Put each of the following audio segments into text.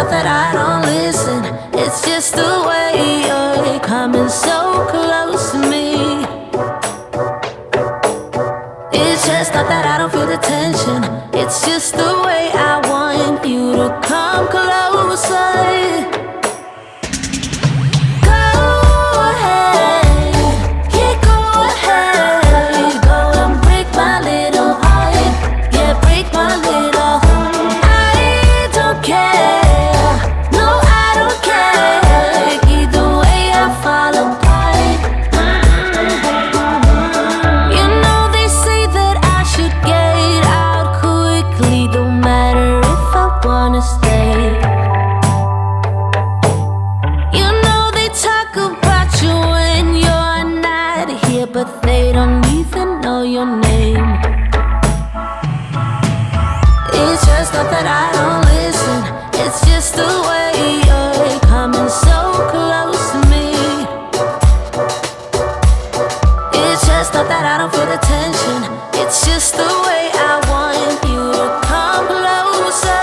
not that I don't listen, it's just the way you're coming so close to me. It's just not that I don't feel the tension, it's just the way I want you to come closer. But they don't even know your name. It's just not that I don't listen, it's just the way you're coming so close to me. It's just not that I don't feel the tension, it's just the way I want you to come closer.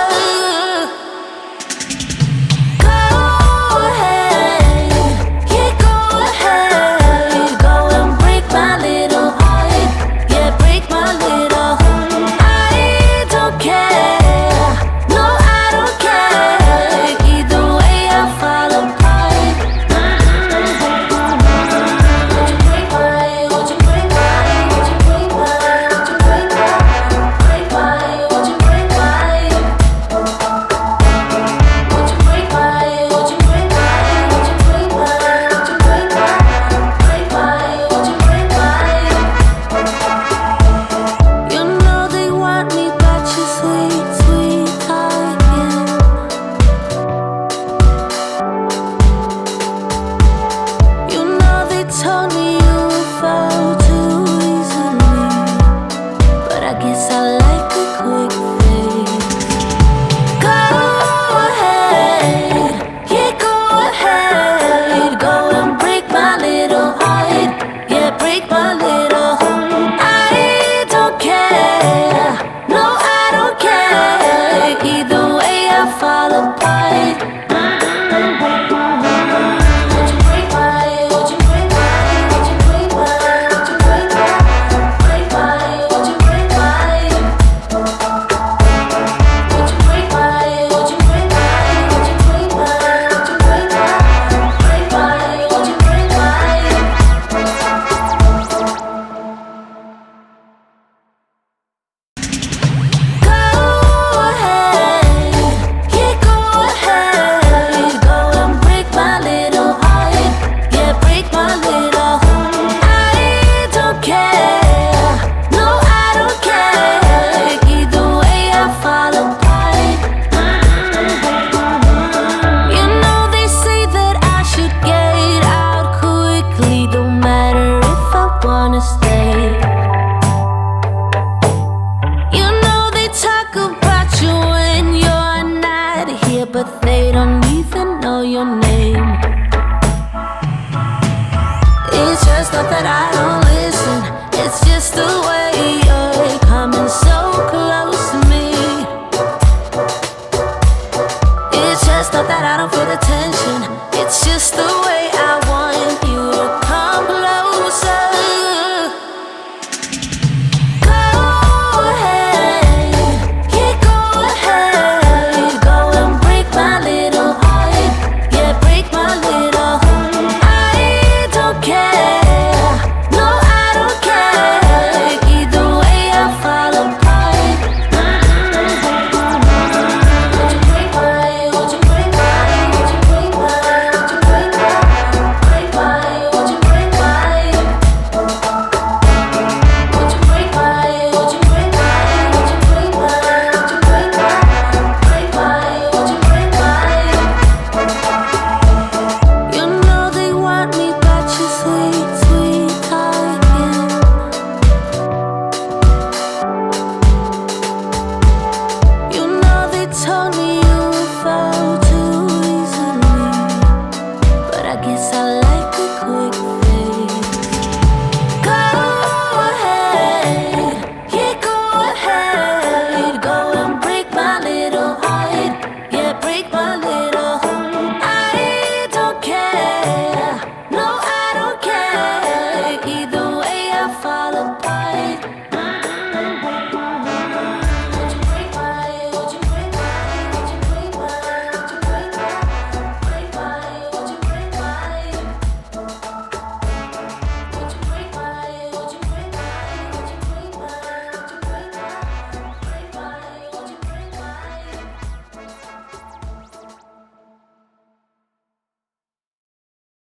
But they don't even know your name. It's just not that I don't listen, it's just the way you're coming so close to me. It's just not that I don't feel the tension, it's just the way I